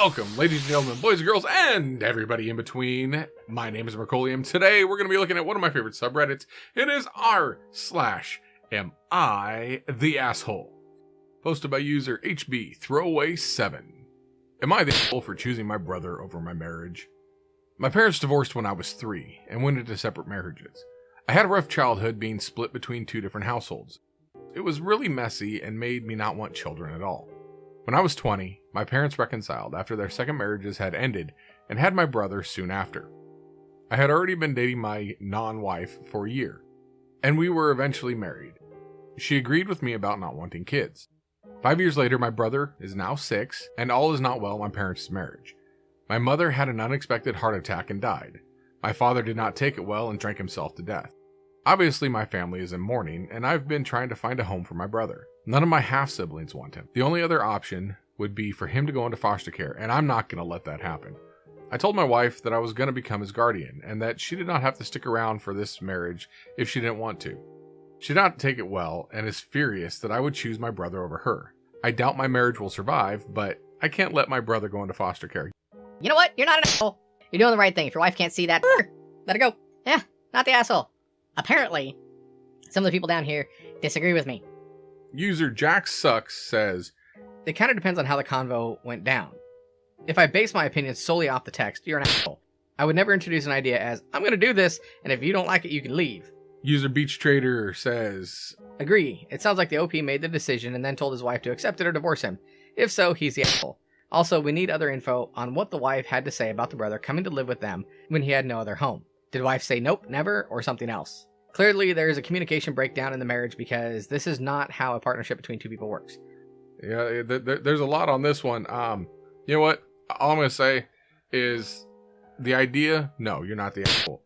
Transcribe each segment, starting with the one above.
Welcome, ladies and gentlemen, boys and girls, and everybody in between. My name is Mercolium. Today, we're going to be looking at one of my favorite subreddits. It is r/am I the asshole? Posted by user HB Throwaway7. Am I the asshole for choosing my brother over my marriage? My parents divorced when I was 3 and went into separate marriages. I had a rough childhood being split between 2 different households. It was really messy and made me not want children at all. When I was 20, my parents reconciled after their second marriages had ended and had my brother soon after. I had already been dating my non-wife for a year, and we were eventually married. She agreed with me about not wanting kids. 5 years later, my brother is now 6, and all is not well in my parents' marriage. My mother had an unexpected heart attack and died. My father did not take it well and drank himself to death. Obviously, my family is in mourning, and I've been trying to find a home for my brother. None of my half-siblings want him. The only other option would be for him to go into foster care, and I'm not going to let that happen. I told my wife that I was going to become his guardian, and that she did not have to stick around for this marriage if she didn't want to. She did not take it well, and is furious that I would choose my brother over her. I doubt my marriage will survive, but I can't let my brother go into foster care. You know what? You're not an asshole. You're doing the right thing. If your wife can't see that, let it go. Yeah, not the asshole. Apparently, some of the people down here disagree with me. User Jack Sucks says, it kind of depends on how the convo went down. If I base my opinion solely off the text, you're an asshole. I would never introduce an idea as, I'm going to do this, and if you don't like it, you can leave. User Beach Trader says, agree. It sounds like the OP made the decision and then told his wife to accept it or divorce him. If so, he's the asshole. Also, we need other info on what the wife had to say about the brother coming to live with them when he had no other home. Did wife say nope, never, or something else? Clearly, there is a communication breakdown in the marriage because this is not how a partnership between 2 people works. Yeah, there's a lot on this one. You know what? All I'm going to say is the idea, no, you're not the asshole.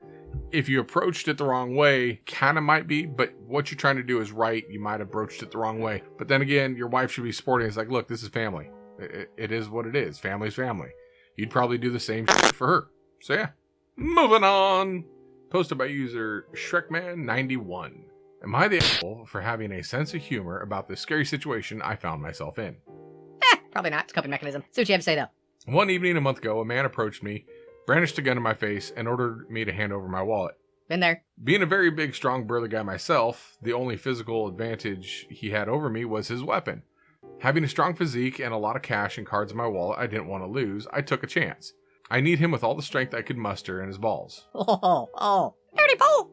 If you approached it the wrong way, kind of might be, but what you're trying to do is right. You might have broached it the wrong way. But then again, your wife should be supporting. It's like, look, this is family. It is what it is. Family's family. You'd probably do the same shit for her. So yeah, moving on. Posted by user Shrekman91. Am I the asshole for having a sense of humor about the scary situation I found myself in? Probably not. It's a coping mechanism. See what you have to say, though. One evening a month ago, a man approached me, brandished a gun in my face, and ordered me to hand over my wallet. Been there. Being a very big, strong, burly guy myself, the only physical advantage he had over me was his weapon. Having a strong physique and a lot of cash and cards in my wallet I didn't want to lose, I took a chance. I need him with all the strength I could muster in his balls. Oh. Dirty pool.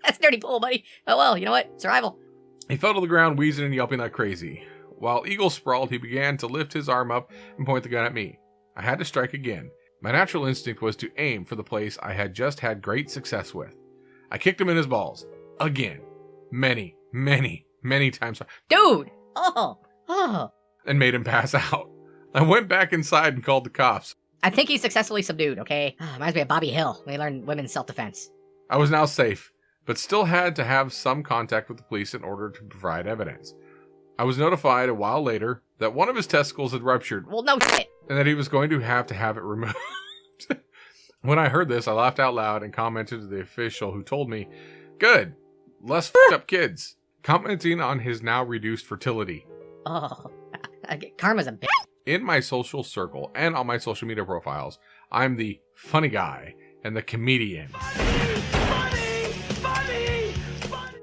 That's dirty pool, buddy. Oh well, you know what? Survival. He fell to the ground, wheezing and yelping like crazy. While eagle sprawled, he began to lift his arm up and point the gun at me. I had to strike again. My natural instinct was to aim for the place I had just had great success with. I kicked him in his balls. Again. Many times. Dude! Oh. And made him pass out. I went back inside and called the cops. I think he's successfully subdued, okay? Reminds me of Bobby Hill when he learned women's self-defense. I was now safe, but still had to have some contact with the police in order to provide evidence. I was notified a while later that one of his testicles had ruptured. Well, no shit. And that he was going to have it removed. When I heard this, I laughed out loud and commented to the official who told me, good, less f***ed up kids, commenting on his now reduced fertility. Oh, karma's a bitch. In my social circle and on my social media profiles, I'm the funny guy and the comedian. Funny.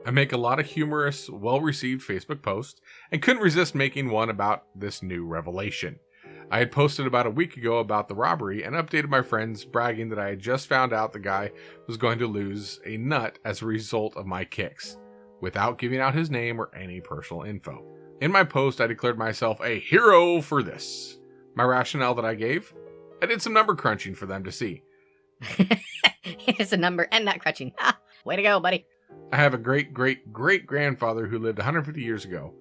I make a lot of humorous, well-received Facebook posts and couldn't resist making one about this new revelation. I had posted about a week ago about the robbery and updated my friends bragging that I had just found out the guy was going to lose a nut as a result of my kicks, without giving out his name or any personal info. In my post, I declared myself a hero for this. My rationale that I gave? I did some number crunching for them to see. It's a number and nut crunching. Way to go, buddy. I have a great-great-great-grandfather who lived 150 years ago,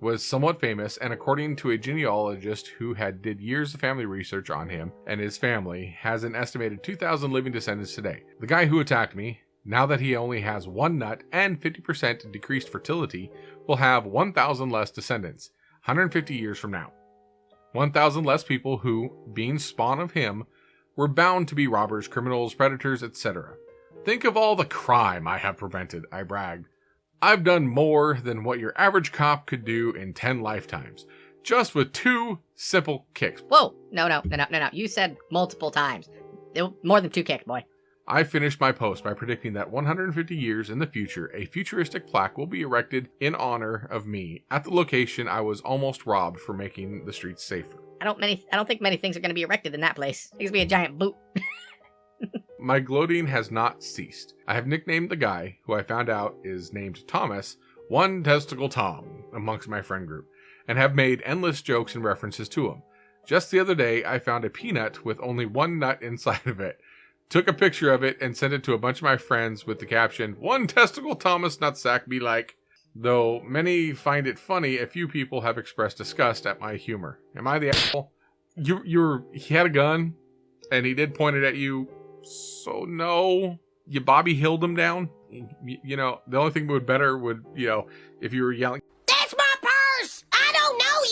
was somewhat famous, and according to a genealogist who did years of family research on him and his family, has an estimated 2,000 living descendants today. The guy who attacked me, now that he only has 1 nut and 50% decreased fertility, will have 1,000 less descendants, 150 years from now. 1,000 less people who, being spawn of him, were bound to be robbers, criminals, predators, etc. Think of all the crime I have prevented, I bragged. I've done more than what your average cop could do in 10 lifetimes. just with 2 simple kicks. Whoa, no. You said multiple times. More than 2 kicks, boy. I finished my post by predicting that 150 years in the future, a futuristic plaque will be erected in honor of me at the location I was almost robbed for making the streets safer. I don't think many things are going to be erected in that place. It's going to be a giant boot. My gloating has not ceased. I have nicknamed the guy, who I found out is named Thomas, One Testicle Tom, amongst my friend group, and have made endless jokes and references to him. Just the other day, I found a peanut with only 1 nut inside of it. Took a picture of it and sent it to a bunch of my friends with the caption, One Testicle Thomas Nutsack be like. Though many find it funny, a few people have expressed disgust at my humor. Am I the asshole? He had a gun, and he did point it at you, so no. You Bobby Hilled him down. You know, the only thing would better would, you know, if you were yelling, That's my purse! I don't know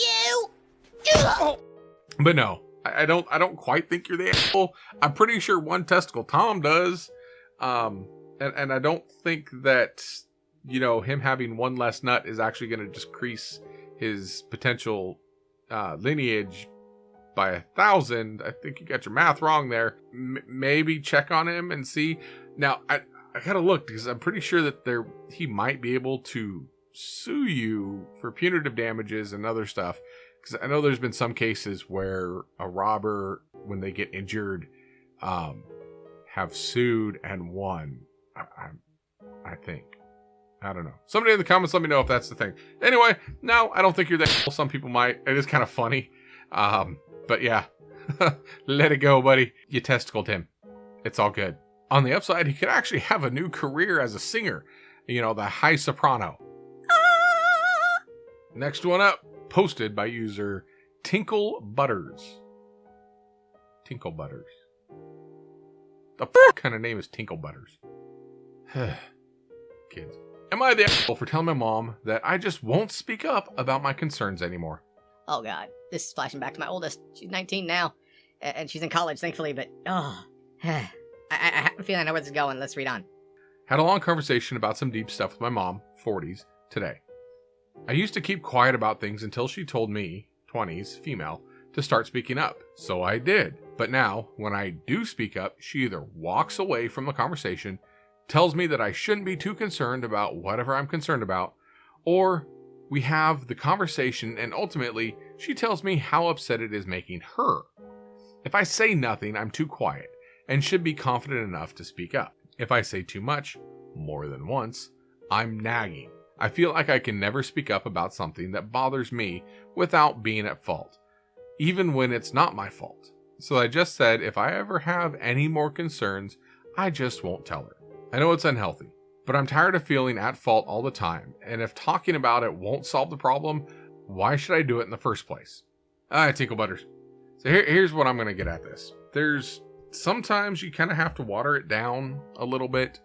you! But no, I don't quite think you're the asshole. I'm pretty sure One Testicle Tom does. And I don't think that, you know, him having 1 less nut is actually going to decrease his potential lineage by 1,000. I think you got your math wrong there. Maybe check on him and see. Now, I gotta look, because I'm pretty sure that he might be able to sue you for punitive damages and other stuff. Because I know there's been some cases where a robber, when they get injured, have sued and won. I think. I don't know. Somebody in the comments, let me know if that's the thing. Anyway, no, I don't think you're that. Some people might. It is kind of funny. But yeah, let it go, buddy. You testicled him. It's all good. On the upside, he could actually have a new career as a singer. You know, the high soprano. Next one up, posted by user TinkleButters. TinkleButters. The kind of name is TinkleButters? Kids. Am I the asshole for telling my mom that I just won't speak up about my concerns anymore? Oh god, this is flashing back to my oldest. She's 19 now, and she's in college, thankfully, but I have a feeling I know where this is going. Let's read on. Had a long conversation about some deep stuff with my mom, 40s, today. I used to keep quiet about things until she told me, 20s, female, to start speaking up. So I did. But now, when I do speak up, she either walks away from the conversation, tells me that I shouldn't be too concerned about whatever I'm concerned about, or we have the conversation and ultimately she tells me how upset it is making her. If I say nothing, I'm too quiet and should be confident enough to speak up. If I say too much, more than once, I'm nagging. I feel like I can never speak up about something that bothers me without being at fault, even when it's not my fault. So I just said if I ever have any more concerns, I just won't tell her. I know it's unhealthy, but I'm tired of feeling at fault all the time, and if talking about it won't solve the problem, why should I do it in the first place? Alright, TinkleButters. So here's what I'm going to get at this. Sometimes you kind of have to water it down a little bit,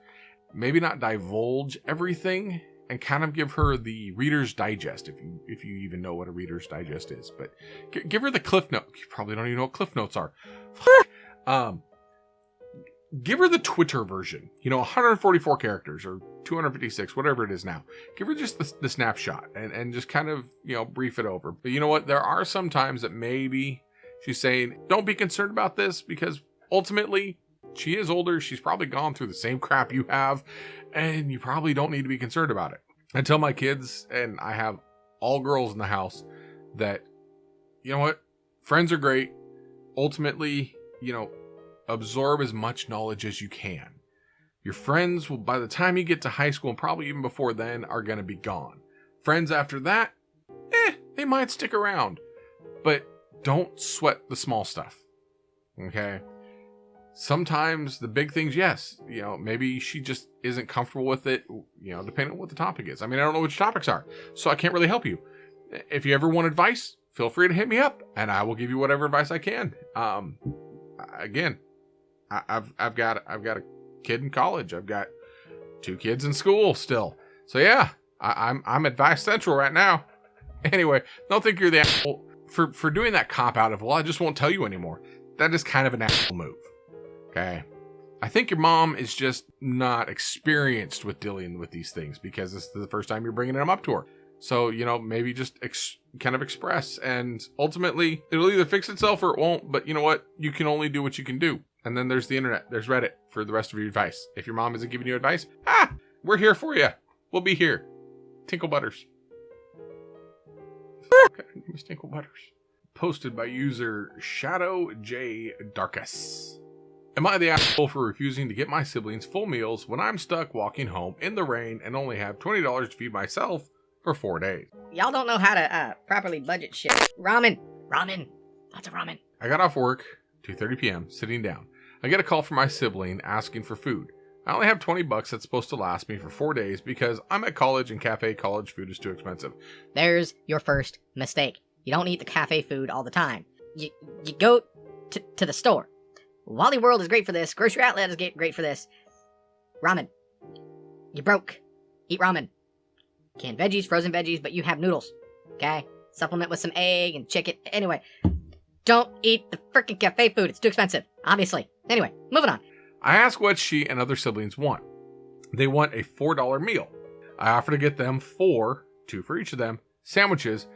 maybe not divulge everything, and kind of give her the Reader's Digest, if you even know what a Reader's Digest is. But give her the Cliff Notes. You probably don't even know what Cliff Notes are. Give her the Twitter version. 144 characters or 256, whatever it is now. Give her just the snapshot and just kind of, brief it over. But you know what? There are some times that maybe she's saying, don't be concerned about this, because ultimately she is older. She's probably gone through the same crap you have, and you probably don't need to be concerned about it. I tell my kids, and I have all girls in the house, that, you know what? Friends are great. Ultimately, absorb as much knowledge as you can. Your friends will, by the time you get to high school, and probably even before then, are going to be gone. Friends after that, they might stick around. But don't sweat the small stuff. Okay? Sometimes the big things, yes. Maybe she just isn't comfortable with it, depending on what the topic is. I don't know which topics are, so I can't really help you. If you ever want advice, feel free to hit me up, and I will give you whatever advice I can. Again, I've got a kid in college. I've got 2 kids in school still. So yeah, I'm advice central right now. Anyway, don't think you're the asshole for doing that cop out of, well, I just won't tell you anymore. That is kind of an asshole move. Okay. I think your mom is just not experienced with dealing with these things because this is the first time you're bringing them up to her. So, maybe just kind of express, and ultimately it'll either fix itself or it won't, but you know what? You can only do what you can do. And then there's the internet, there's Reddit for the rest of your advice. If your mom isn't giving you advice, we're here for you. We'll be here. TinkleButters. Okay, name is TinkleButters. Posted by user ShadowJDarkus. Am I the asshole for refusing to get my siblings full meals when I'm stuck walking home in the rain and only have $20 to feed myself for 4 days? Y'all don't know how to properly budget shit. Ramen. Lots of ramen. I got off work, 2:30 p.m., sitting down. I get a call from my sibling asking for food. I only have $20 that's supposed to last me for 4 days because I'm at college and cafe college food is too expensive. There's your first mistake. You don't eat the cafe food all the time. You go to the store. Wally World is great for this. Grocery Outlet is great for this. Ramen. You broke. Eat ramen. Canned veggies, frozen veggies, but you have noodles. Okay? Supplement with some egg and chicken. Anyway, don't eat the frickin' cafe food. It's too expensive. Obviously. Anyway, moving on. I ask what she and other siblings want. They want a $4 meal. I offer to get them 2 for each of them, sandwiches,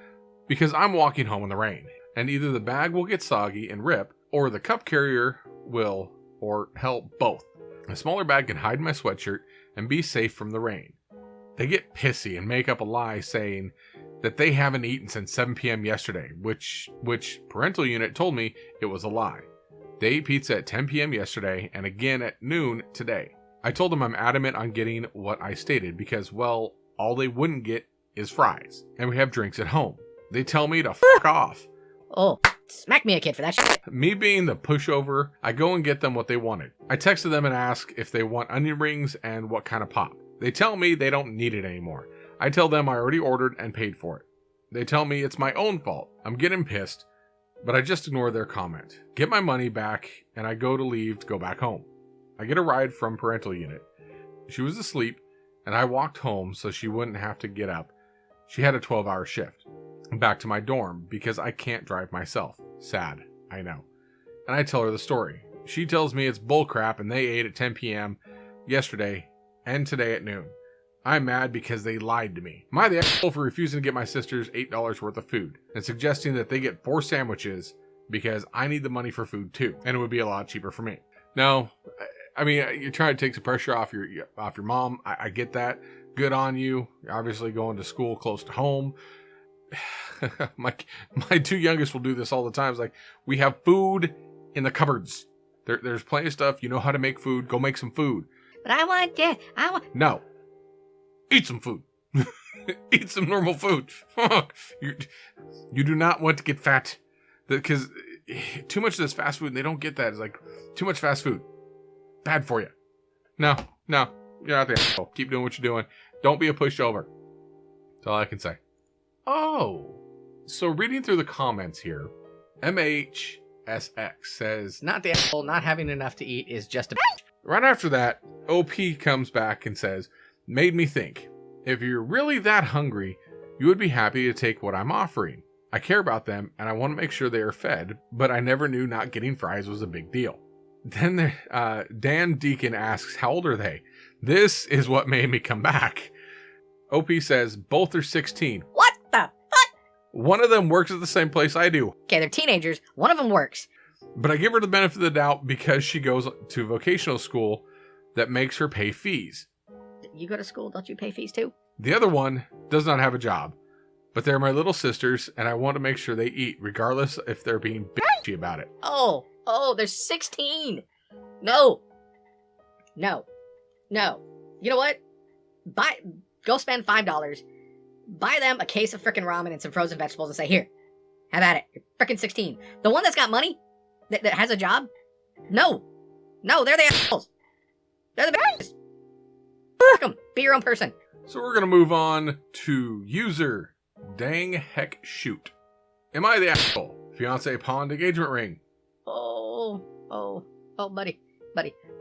because I'm walking home in the rain. And either the bag will get soggy and rip, or the cup carrier will, or hell, both. A smaller bag can hide in my sweatshirt and be safe from the rain. They get pissy and make up a lie saying that they haven't eaten since 7 p.m. yesterday, which parental unit told me it was a lie. They ate pizza at 10 p.m. yesterday and again at noon today. I told them I'm adamant on getting what I stated because, well, all they wouldn't get is fries, and we have drinks at home. They tell me to fuck off. Oh, smack me a kid for that shit. Me being the pushover, I go and get them what they wanted. I texted them and ask if they want onion rings and what kind of pop. They tell me they don't need it anymore. I tell them I already ordered and paid for it. They tell me it's my own fault. I'm getting pissed, but I just ignore their comment. Get my money back, and I go to leave to go back home. I get a ride from parental unit. She was asleep, and I walked home so she wouldn't have to get up. She had a 12-hour shift. Back to my dorm because I can't drive myself. Sad, I know. And I tell her the story. She tells me it's bullcrap and they ate at 10 p.m. yesterday and today at noon. I'm mad because they lied to me. Am I the asshole for refusing to get my sisters $8 worth of food and suggesting that they get 4 sandwiches because I need the money for food too, and it would be a lot cheaper for me? No, I mean, you're trying to take some pressure off your mom. I get that. Good on you. You're obviously going to school close to home. my 2 youngest will do this all the time. It's like, we have food in the cupboards. There's plenty of stuff. You know how to make food. Go make some food. But I want. No. Eat some food. Eat some normal food. You do not want to get fat. Because too much of this fast food, and they don't get that. It's like, too much fast food. Bad for you. No. You're not the asshole. Keep doing what you're doing. Don't be a pushover. That's all I can say. Oh, so reading through the comments here, MHSX says, Not the asshole, not having enough to eat is just a right after that, OP comes back and says, made me think, if you're really that hungry, you would be happy to take what I'm offering. I care about them and I want to make sure they are fed, but I never knew not getting fries was a big deal. Then Dan Deacon asks, how old are they? This is what made me come back. OP says, both are 16. What the fuck? One of them works at the same place I do. Okay, they're teenagers. One of them works. But I give her the benefit of the doubt because she goes to vocational school that makes her pay fees. You go to school, don't you pay fees too? The other one does not have a job. But they're my little sisters, and I want to make sure they eat, regardless if they're being bitchy about it. Oh, they're 16. No. You know what? Go spend $5. Buy them a case of frickin' ramen and some frozen vegetables and say, here, have at it. You're frickin' 16. The one that's got money, that has a job, no, they're the assholes. They're the bitches. Fuck them. Be your own person. So we're going to move on to user DangHeckShoot. Am I the asshole? Fiance pawned engagement ring. Oh, buddy.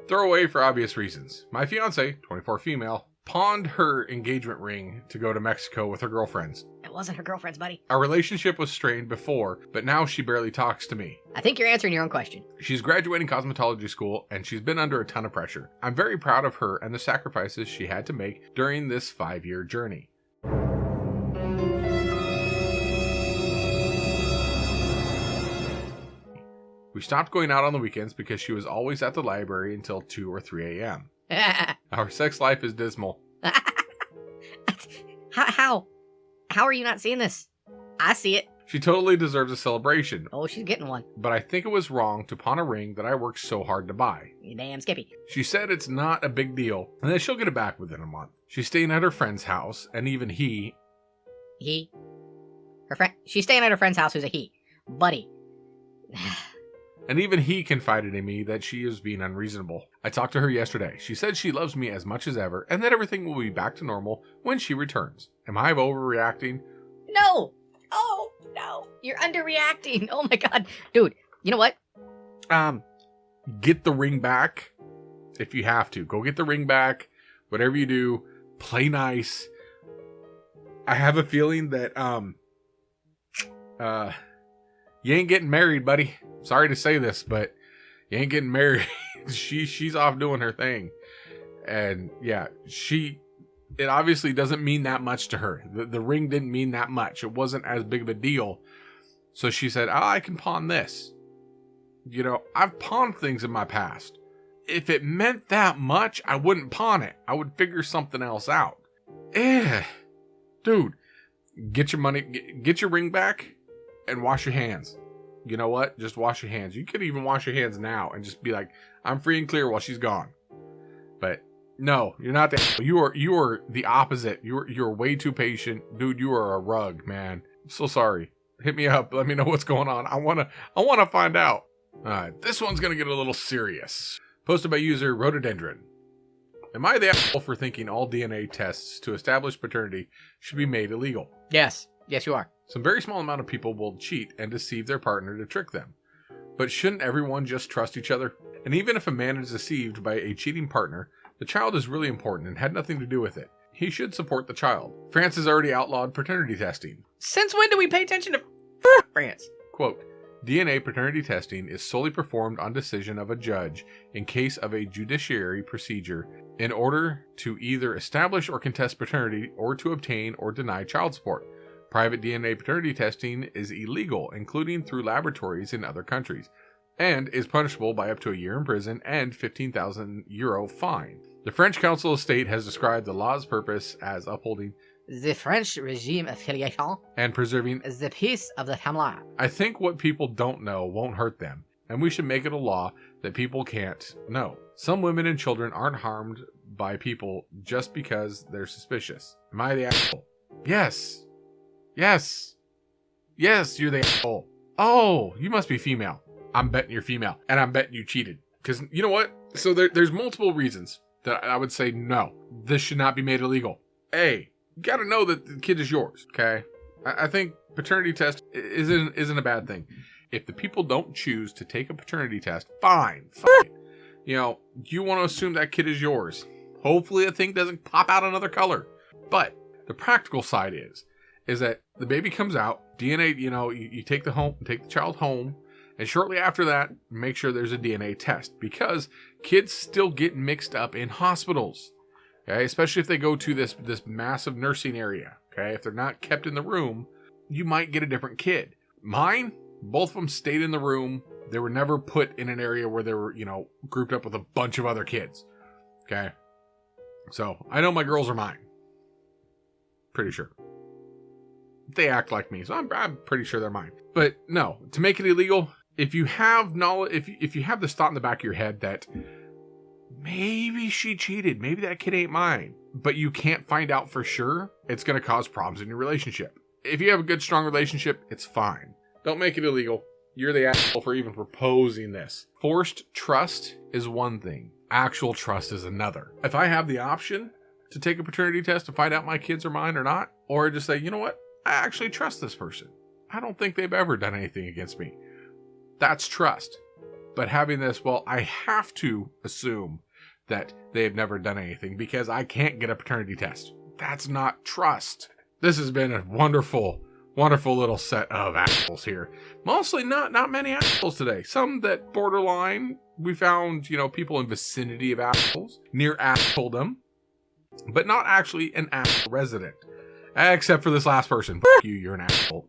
Throw away for obvious reasons. My fiance, 24 female, pawned her engagement ring to go to Mexico with her girlfriends. It wasn't her girlfriend's, buddy. Our relationship was strained before, but now she barely talks to me. I think you're answering your own question. She's graduating cosmetology school, and she's been under a ton of pressure. I'm very proud of her and the sacrifices she had to make during this 5-year journey. We stopped going out on the weekends because she was always at the library until 2 or 3 a.m. Our sex life is dismal. How are you not seeing this? I see it. She totally deserves a celebration, Oh, she's getting one. but I think it was wrong to pawn a ring that I worked so hard to buy. You damn Skippy. She said it's not a big deal, and that she'll get it back within a month. She's staying at her friend's house, and even he... Her friend. She's staying at her friend's house who's a he. Buddy. And even he confided in me that she is being unreasonable. I talked to her yesterday. She said she loves me as much as ever, and that everything will be back to normal when she returns. Am I overreacting? No! Oh, no. You're underreacting. Oh my god. Dude, you know what? Get the ring back if you have to. Go get the ring back. Whatever you do, play nice. I have a feeling that, you ain't getting married, buddy. Sorry to say this, but you ain't getting married. She's off doing her thing. And yeah, it obviously doesn't mean that much to her. The ring didn't mean that much. It wasn't as big of a deal. So she said, I can pawn this. You know, I've pawned things in my past. If it meant that much, I wouldn't pawn it. I would figure something else out. Dude, get your money, get your ring back and wash your hands. You know what? Just wash your hands. You could even wash your hands now and just be like, I'm free and clear while she's gone. But no, you're not that. You are the opposite. You're way too patient. Dude, you are a rug, man. I'm so sorry. Hit me up. Let me know what's going on. I wanna find out. Alright, this one's gonna get a little serious. Posted by user rhododendron. Am I the asshole for thinking all DNA tests to establish paternity should be made illegal? Yes. Yes, you are. Some very small amount of people will cheat and deceive their partner to trick them. But shouldn't everyone just trust each other? And even if a man is deceived by a cheating partner, the child is really important and had nothing to do with it. He should support the child. France has already outlawed paternity testing. Since when do we pay attention to France? Quote, DNA paternity testing is solely performed on decision of a judge in case of a judiciary procedure in order to either establish or contest paternity or to obtain or deny child support. Private DNA paternity testing is illegal, including through laboratories in other countries, and is punishable by up to a year in prison and €15,000 fine. The French Council of State has described the law's purpose as upholding The French regime affiliation and preserving. is the peace of the family. I think what people don't know won't hurt them, and we should make it a law that people can't know. Some women and children aren't harmed by people just because they're suspicious. Am I the asshole? Yes. Yes. Yes, you're the asshole. Oh, you must be female. I'm betting you're female, and I'm betting you cheated. Because you know what? So there's multiple reasons that I would say no, this should not be made illegal. A, you got to know that the kid is yours, okay? I think paternity test isn't a bad thing. If the people don't choose to take a paternity test, fine. You know, you want to assume that kid is yours. Hopefully the thing doesn't pop out another color. But the practical side is that the baby comes out, DNA, you know, you take the child home, and shortly after that, make sure there's a DNA test, because kids still get mixed up in hospitals, okay? Especially if they go to this massive nursing area, okay? If they're not kept in the room, you might get a different kid. Mine, both of them stayed in the room. They were never put in an area where they were, you know, grouped up with a bunch of other kids, okay? So, I know my girls are mine. Pretty sure. They act like me, so I'm pretty sure they're mine. But no, to make it illegal, if you have knowledge, if you have this thought in the back of your head that maybe she cheated, maybe that kid ain't mine, but you can't find out for sure, it's going to cause problems in your relationship. If you have a good, strong relationship, it's fine. Don't make it illegal. You're the asshole for even proposing this. Forced trust is one thing. Actual trust is another. If I have the option to take a paternity test to find out my kids are mine or not, or just say, you know what? I actually trust this person. I don't think they've ever done anything against me. That's trust. But having this, well, I have to assume that they have never done anything because I can't get a paternity test. That's not trust. This has been a wonderful, wonderful little set of assholes here. Mostly not many assholes today. Some that borderline. We found, you know, people in vicinity of assholes, near assholedom, but not actually an asshole resident. Except for this last person. You're an asshole.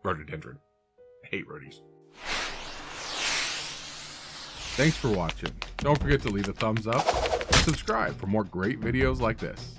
Rhododendron. I hate roadies. Thanks for watching. Don't forget to leave a thumbs up and subscribe for more great videos like this.